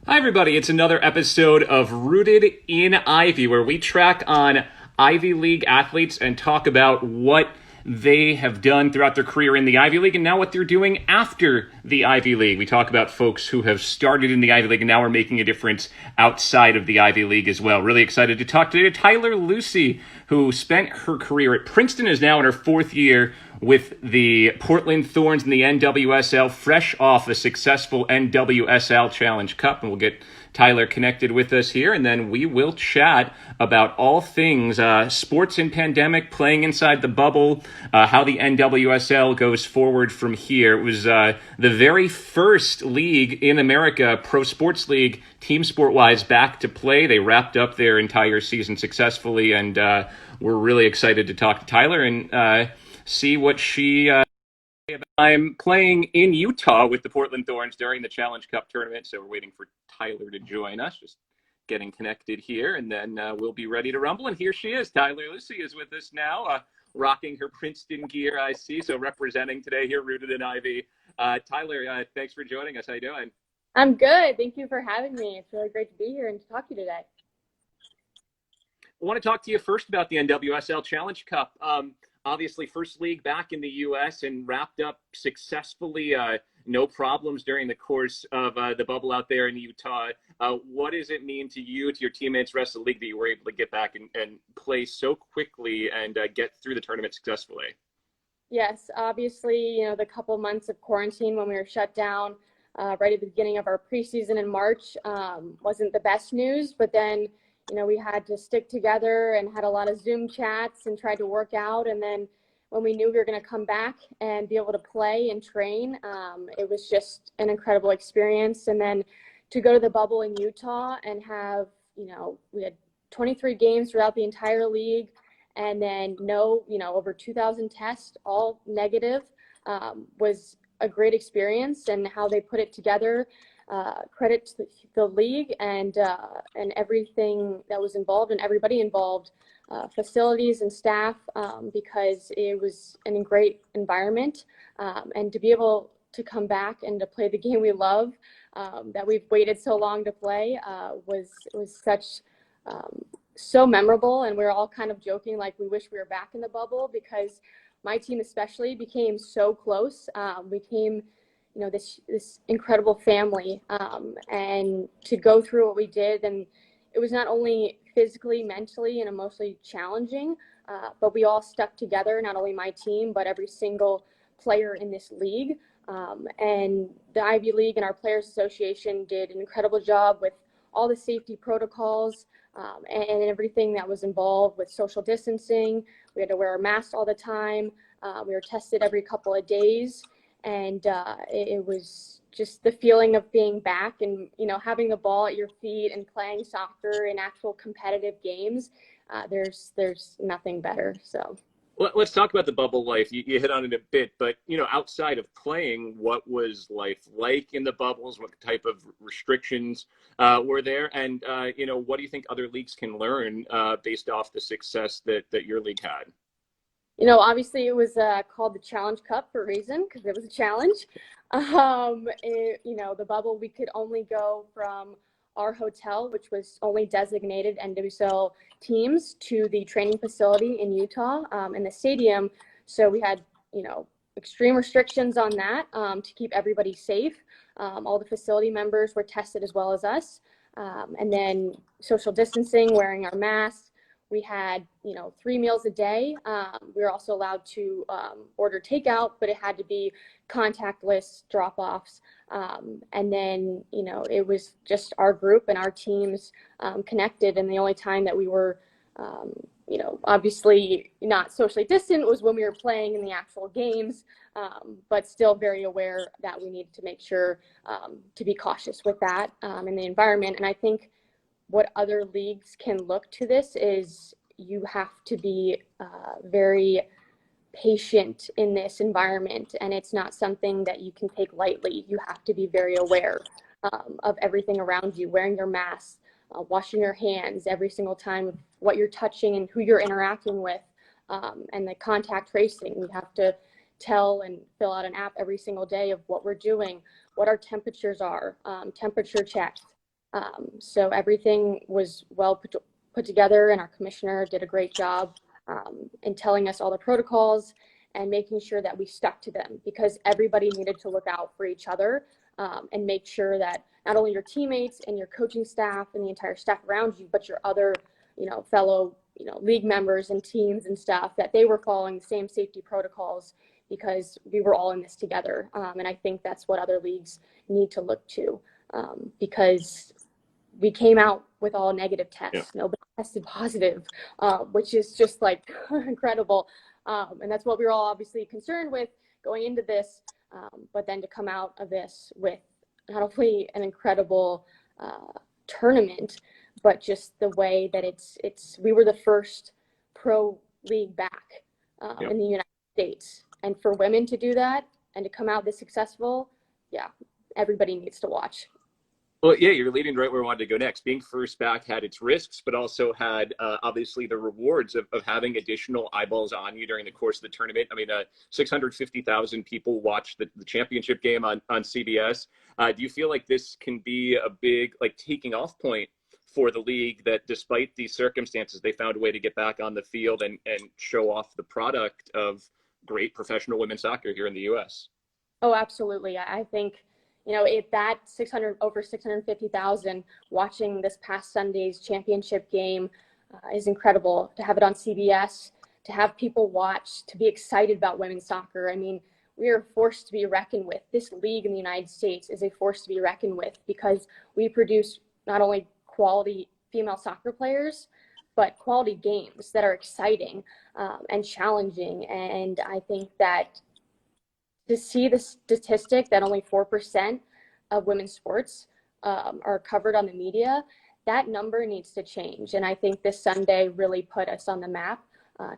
Hi, everybody. It's another episode of Rooted in Ivy, where we track on Ivy League athletes and talk about what they have done throughout their career in the Ivy League and now what they're doing after the Ivy League. We talk about folks who have started in the Ivy League and now are making a difference outside of the Ivy League as well. Really excited to talk today to Tyler Lussi, who spent her career at Princeton, is now in her fourth year with the Portland Thorns in the NWSL, fresh off a successful NWSL Challenge Cup. And we'll get Tyler connected with us here, and then we will chat about all things sports in pandemic, playing inside the bubble, how the NWSL goes forward from here. It was the very first league in America, pro sports league, team sport-wise, back to play. They wrapped up their entire season successfully, and we're really excited to talk to Tyler and see what she... I'm playing in Utah with the Portland Thorns during the Challenge Cup tournament, so we're waiting for Tyler to join us, just getting connected here, and then we'll be ready to rumble. And here she is. Tyler Lussi is with us now, rocking her Princeton gear, I see, so representing today here, Rooted in Ivy. Tyler, thanks for joining us. How you doing? I'm good. Thank you for having me. It's really great to be here and to talk to you today. I want to talk to you first about the NWSL Challenge Cup. Obviously, first league back in the U.S. and wrapped up successfully. No problems during the course of the bubble out there in Utah. What does it mean to you, to your teammates, rest of the league, that you were able to get back and play so quickly and get through the tournament successfully? Yes, obviously, the couple months of quarantine when we were shut down right at the beginning of our preseason in March wasn't the best news, but then we had to stick together and had a lot of Zoom chats and tried to work out. And then when we knew we were going to come back and be able to play and train, it was just an incredible experience. And then to go to the bubble in Utah and have, we had 23 games throughout the entire league, and then over 2,000 tests, all negative, was a great experience. And how they put it together, credit to the league and everything that was involved and everybody involved, facilities and staff, because it was a great environment, and to be able to come back and to play the game we love, that we've waited so long to play, was such so memorable. And we were all kind of joking, like, we wish we were back in the bubble, because my team especially became so close. We came this incredible family, and to go through what we did. And it was not only physically, mentally, and emotionally challenging, but we all stuck together, not only my team, but every single player in this league. And the Ivy League and our Players Association did an incredible job with all the safety protocols, and everything that was involved with social distancing. We had to wear a mask all the time. We were tested every couple of days. And it was just the feeling of being back and, having the ball at your feet and playing soccer in actual competitive games. There's nothing better. So let's talk about the bubble life. You hit on it a bit, but, outside of playing, what was life like in the bubbles? What type of restrictions were there? And, what do you think other leagues can learn based off the success that your league had? Obviously it was called the Challenge Cup for a reason, because it was a challenge. The bubble, we could only go from our hotel, which was only designated NWSL teams, to the training facility in Utah, and the stadium. So we had, extreme restrictions on that, to keep everybody safe. All the facility members were tested as well as us. And then social distancing, wearing our masks. We had, 3 meals a day. We were also allowed to order takeout, but it had to be contactless drop-offs. And then, it was just our group and our teams connected. And the only time that we were, obviously not socially distant was when we were playing in the actual games, but still very aware that we needed to make sure to be cautious with that in the environment. And I think what other leagues can look to this is you have to be very patient in this environment, and it's not something that you can take lightly. You have to be very aware of everything around you, wearing your mask, washing your hands every single time, what you're touching and who you're interacting with, and the contact tracing. We have to tell and fill out an app every single day of what we're doing, what our temperatures are, temperature checks. So everything was well put together, and our commissioner did a great job in telling us all the protocols and making sure that we stuck to them, because everybody needed to look out for each other and make sure that not only your teammates and your coaching staff and the entire staff around you, but your other, fellow, league members and teams and stuff, that they were following the same safety protocols, because we were all in this together. And I think that's what other leagues need to look to, because we came out with all negative tests. Yeah. Nobody tested positive, which is just like incredible. And that's what we were all obviously concerned with going into this. But then to come out of this with not only an incredible tournament, but just the way that we were the first pro league back in the United States. And for women to do that and to come out this successful, yeah, everybody needs to watch. Well, yeah, you're leading right where I wanted to go next. Being first back had its risks, but also had obviously the rewards of having additional eyeballs on you during the course of the tournament. I mean, 650,000 people watched the championship game on CBS. Do you feel like this can be a big taking off point for the league, that despite these circumstances, they found a way to get back on the field and show off the product of great professional women's soccer here in the U.S.? Oh, absolutely. I think, if that over 650,000 watching this past Sunday's championship game is incredible. To have it on CBS, to have people watch, to be excited about women's soccer. I mean, we are a force to be reckoned with. This league in the United States is a force to be reckoned with, because we produce not only quality female soccer players, but quality games that are exciting and challenging. And I think that to see the statistic that only 4% of women's sports are covered on the media, that number needs to change. And I think this Sunday really put us on the map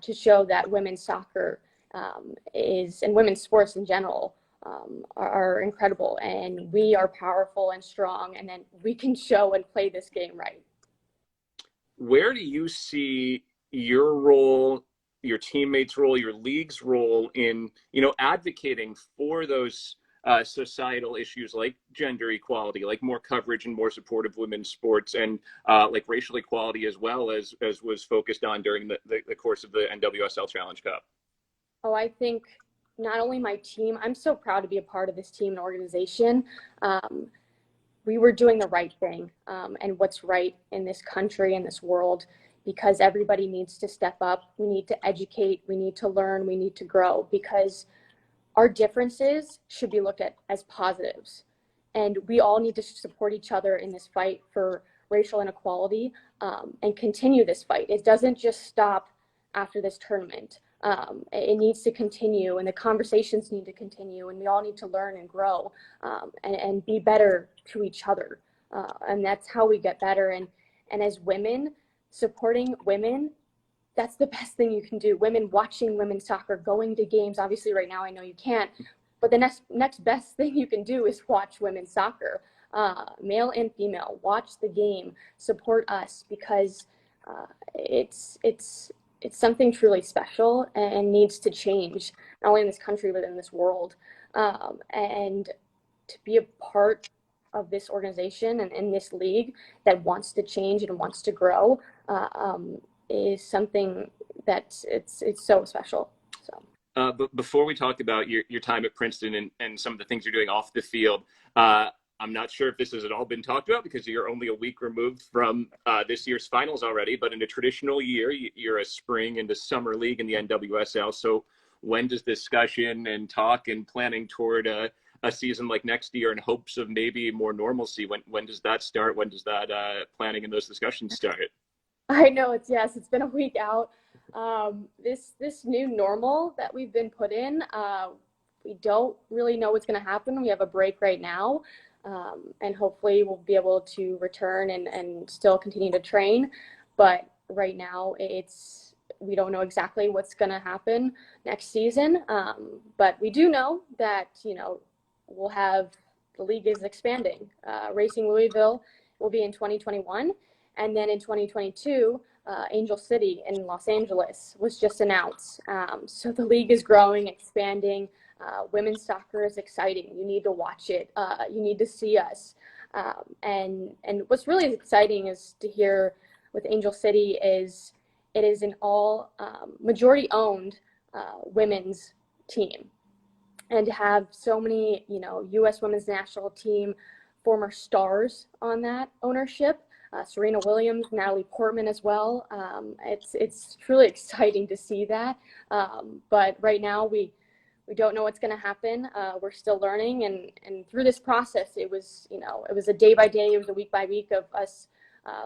to show that women's soccer and women's sports in general are incredible, and we are powerful and strong, and then we can show and play this game right. Where do you see your role, your teammates' role, your league's role in, advocating for those societal issues like gender equality, like more coverage and more support of women's sports, and like racial equality, as well as was focused on during the course of the NWSL Challenge Cup? Oh, I think not only my team, I'm so proud to be a part of this team and organization. We were doing the right thing and what's right in this country and this world, because everybody needs to step up. We need to educate, we need to learn, we need to grow, because our differences should be looked at as positives. And we all need to support each other in this fight for racial inequality and continue this fight. It doesn't just stop after this tournament. It needs to continue, and the conversations need to continue, and we all need to learn and grow and be better to each other. And that's how we get better. And as women, supporting women, that's the best thing you can do. Women watching women's soccer, going to games. Obviously right now I know you can't, but the next best thing you can do is watch women's soccer, male and female. Watch the game, support us, because it's something truly special and needs to change, not only in this country, but in this world. And to be a part of this organization and in this league that wants to change and wants to grow is something that it's so special. So. But before we talk about your time at Princeton and some of the things you're doing off the field, I'm not sure if this has at all been talked about, because you're only a week removed from this year's finals already. But in a traditional year, you're a spring into summer league in the NWSL. So when does discussion and talk and planning toward a season like next year in hopes of maybe more normalcy, when does that start? When does that planning and those discussions start? I know it's been a week out. This new normal that we've been put in, we don't really know what's going to happen. We have a break right now. And hopefully we'll be able to return and still continue to train. But right now we don't know exactly what's going to happen next season. But we do know that, we'll have, the league is expanding. Racing Louisville will be in 2021. And then in 2022, Angel City in Los Angeles was just announced. So the league is growing, expanding. Women's soccer is exciting. You need to watch it. You need to see us. And what's really exciting is to hear with Angel City is it is an all majority owned women's team, and to have so many, U.S. women's national team former stars on that ownership, Serena Williams, Natalie Portman as well. It's truly exciting to see that. But right now we don't know what's going to happen. We're still learning, and through this process, it was a day by day, it was a week by week of us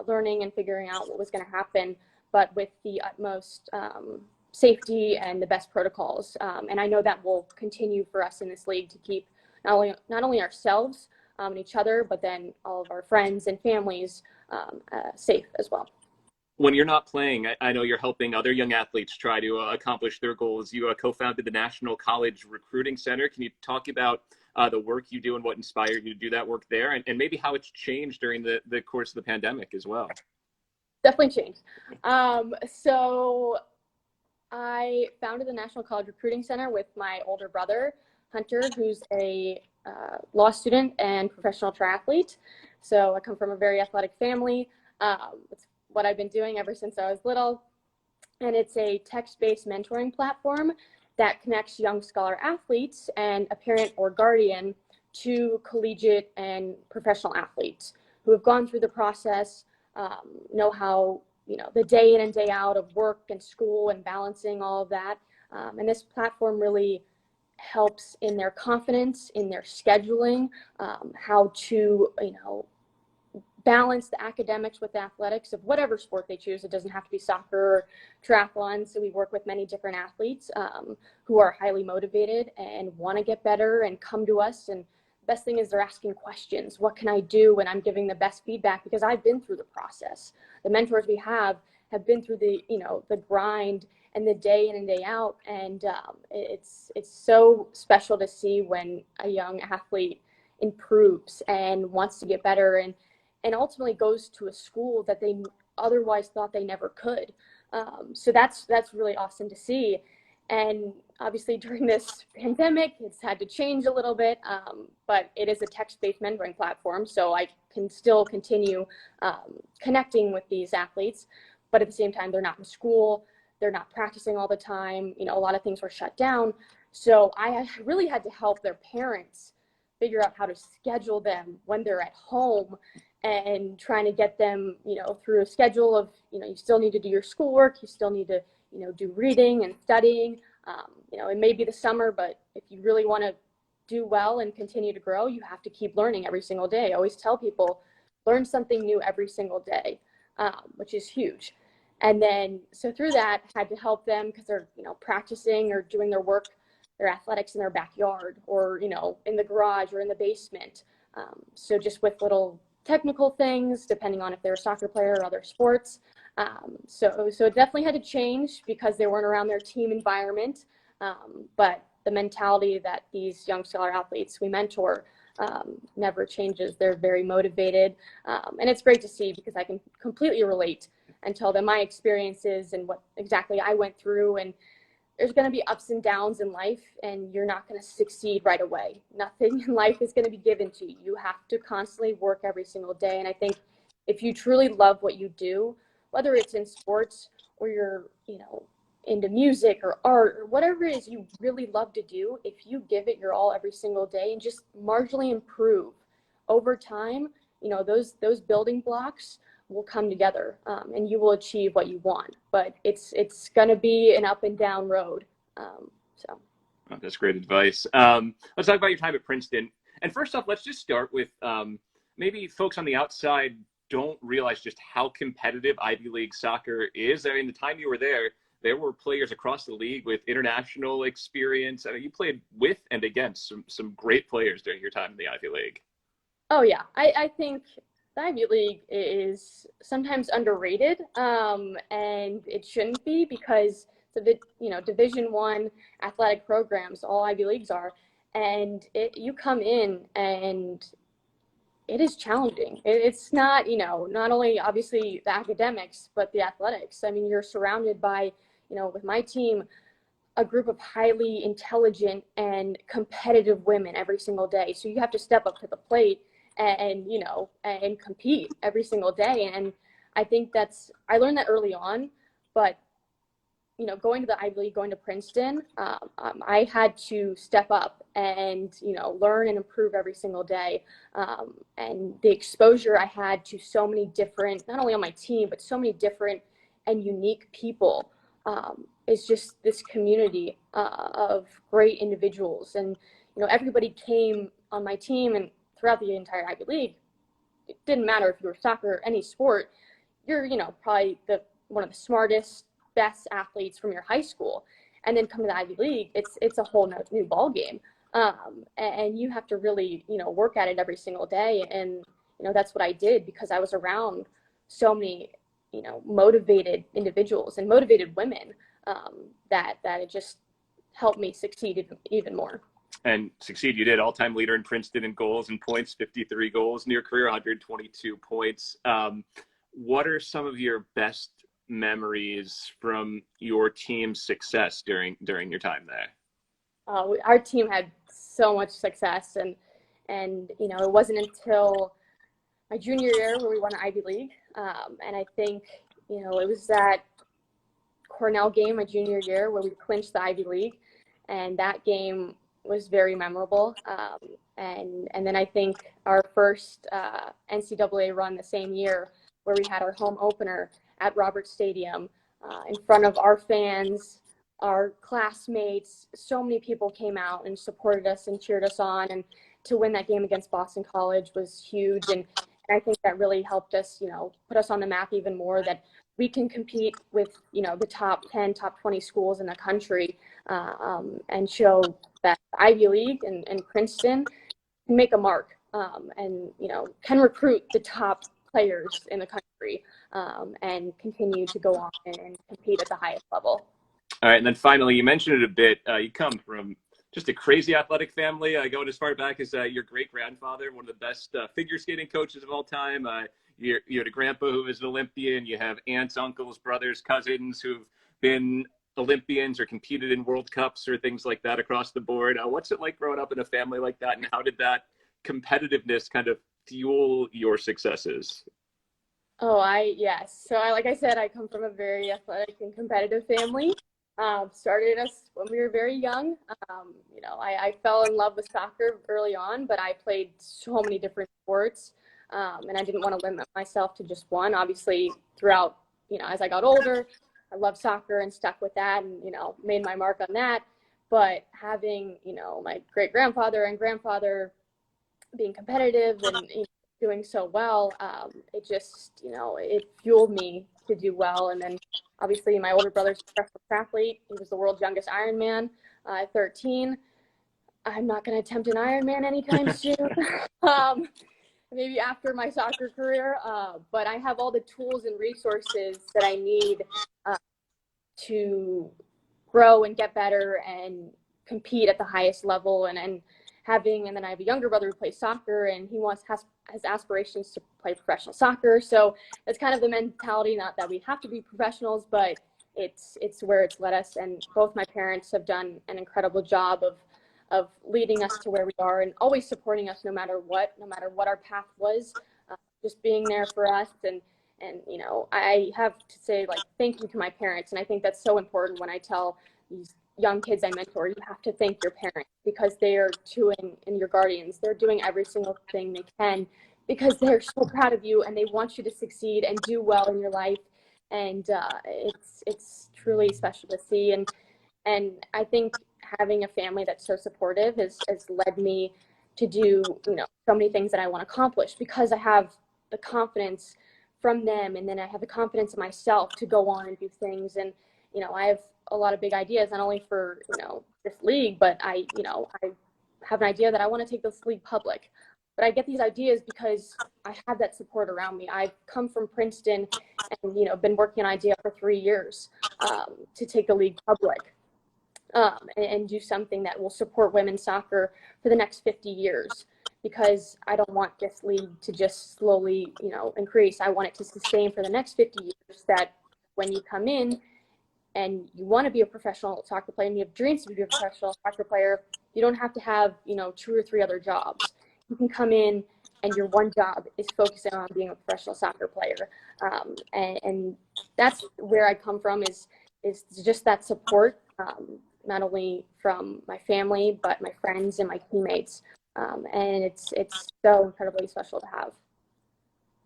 learning and figuring out what was going to happen, but with the utmost safety and the best protocols. And I know that will continue for us in this league to keep not only ourselves and each other, but then all of our friends and families safe as well. When you're not playing, I know you're helping other young athletes try to accomplish their goals. You co-founded the National College Recruiting Center. Can you talk about the work you do and what inspired you to do that work there, and maybe how it's changed during the course of the pandemic as well? Definitely changed. So I founded the National College Recruiting Center with my older brother, Hunter, who's a law student and professional triathlete. So I come from a very athletic family. It's what I've been doing ever since I was little. And it's a text-based mentoring platform that connects young scholar athletes and a parent or guardian to collegiate and professional athletes who have gone through the process, know how, the day in and day out of work and school and balancing all of that. And this platform really helps in their confidence, in their scheduling, how to, balance the academics with the athletics of whatever sport they choose. It doesn't have to be soccer or triathlon. So we work with many different athletes who are highly motivated and want to get better and come to us. And the best thing is they're asking questions. What can I do? And I'm giving the best feedback because I've been through the process. The mentors we have been through the grind and the day in and day out. And it's so special to see when a young athlete improves and wants to get better and ultimately goes to a school that they otherwise thought they never could. So that's really awesome to see. And obviously during this pandemic, it's had to change a little bit, but it is a text-based mentoring platform, so I can still continue connecting with these athletes, but at the same time, they're not in school, they're not practicing all the time, a lot of things were shut down. So I really had to help their parents figure out how to schedule them when they're at home and trying to get them, through a schedule of, you still need to do your schoolwork, you still need to, do reading and studying. It may be the summer, but if you really want to do well and continue to grow, you have to keep learning every single day. I always tell people, learn something new every single day, which is huge. And then, so through that, I had to help them because they're, practicing or doing their work, their athletics in their backyard or, in the garage or in the basement. So just with little technical things, depending on if they're a soccer player or other sports. So it definitely had to change because they weren't around their team environment. But the mentality that these young scholar athletes we mentor never changes. They're very motivated. And it's great to see because I can completely relate and tell them my experiences and what exactly I went through. And there's going to be ups and downs in life, and you're not going to succeed right away. Nothing in life is going to be given to you. You have to constantly work every single day. And I think if you truly love what you do, whether it's in sports or you're, into music or art or whatever it is you really love to do, if you give it your all every single day and just marginally improve over time, those building blocks will come together and you will achieve what you want. But it's going to be an up and down road. So that's great advice. Let's talk about your time at Princeton. And first off, let's just start with maybe folks on the outside don't realize just how competitive Ivy League soccer is. I mean, the time you were there were players across the league with international experience. I mean, you played with and against some great players during your time in the Ivy League. Oh, yeah. I think the Ivy League is sometimes underrated, and it shouldn't be because Division I athletic programs, all Ivy Leagues are, and you come in and it is challenging. It's not, not only obviously the academics, but the athletics. I mean, you're surrounded by, with my team, a group of highly intelligent and competitive women every single day. So you have to step up to the plate and and compete every single day. And I think I learned that early on, but going to the Ivy League, going to Princeton, I had to step up and, learn and improve every single day. And the exposure I had to so many different, not only on my team, but so many different and unique people, is just this community of great individuals. And, everybody came on my team and throughout the entire Ivy League. It didn't matter if you were soccer or any sport, you're, probably one of the smartest, best athletes from your high school, and then come to the Ivy League, it's a whole new ball game, and you have to really work at it every single day. And that's what I did, because I was around so many motivated individuals and motivated women, that it just helped me succeed even more. And succeed you did. All-time leader in Princeton in goals and points, 53 goals in your career, 122 points. What are some of your best memories from your team's success during your time there? Our team had so much success, and it wasn't until my junior year where we won Ivy League, and I think it was that Cornell game my junior year where we clinched the Ivy League, and that game was very memorable. And then I think our first NCAA run the same year, where we had our home opener at Roberts Stadium, in front of our fans, our classmates. So many people came out and supported us and cheered us on, and to win that game against Boston College was huge. And I think that really helped us, put us on the map even more, that we can compete with, the top 10, top 20 schools in the country, and show that Ivy League and Princeton can make a mark, and, can recruit the top players in the country, and continue to go on and compete at the highest level. All right, and then finally, you mentioned it a bit. You come from just a crazy athletic family, going as far back as your great-grandfather, one of the best figure skating coaches of all time. You had a grandpa who was an Olympian. You have aunts, uncles, brothers, cousins who've been Olympians or competed in World Cups or things like that across the board. What's it like growing up in a family like that, and how did that competitiveness kind of fuel your successes? Yes. So like I said, I come from a very athletic and competitive family. Started us when we were very young. I fell in love with soccer early on, but I played so many different sports, and I didn't want to limit myself to just one. Obviously, throughout, as I got older, I loved soccer and stuck with that, and, made my mark on that. But having, my great-grandfather and grandfather being competitive and doing so well, it just, it fueled me to do well. And then obviously my older brother's a professional athlete. He was the world's youngest Ironman at 13. I'm not going to attempt an Ironman anytime soon. Maybe after my soccer career, but I have all the tools and resources that I need to grow and get better and compete at the highest level. And then I have a younger brother who plays soccer, and he has aspirations to play professional soccer. So that's kind of the mentality, not that we have to be professionals, but it's where it's led us. And both my parents have done an incredible job of leading us to where we are, and always supporting us no matter what our path was, just being there for us. And I have to say, thank you to my parents. And I think that's so important when I tell these young kids I mentor, you have to thank your parents, because they are and your guardians, they're doing every single thing they can, because they're so proud of you and they want you to succeed and do well in your life. And it's truly special to see. And I think having a family that's so supportive has led me to do, so many things that I want to accomplish, because I have the confidence from them, and then I have the confidence in myself to go on and do things. And I have a lot of big ideas, not only for this league, but I have an idea that I want to take this league public. But I get these ideas because I have that support around me. I've come from Princeton and been working on an idea for 3 years, to take the league public, and do something that will support women's soccer for the next 50 years. Because I don't want this league to just slowly increase. I want it to sustain for the next 50 years, that when you come in and you want to be a professional soccer player and you have dreams to be a professional soccer player, you don't have to have 2 or 3 other jobs. You can come in and your one job is focusing on being a professional soccer player. And that's where I come from, is just that support, not only from my family, but my friends and my teammates. And it's so incredibly special to have.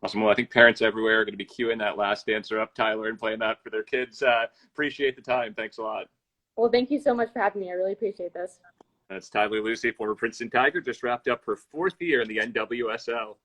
Awesome. Well, I think parents everywhere are going to be queuing that last answer up, Tyler, and playing that for their kids. Appreciate the time. Thanks a lot. Well, thank you so much for having me. I really appreciate this. That's Tyler Lussi, former Princeton Tiger, just wrapped up her 4th year in the NWSL.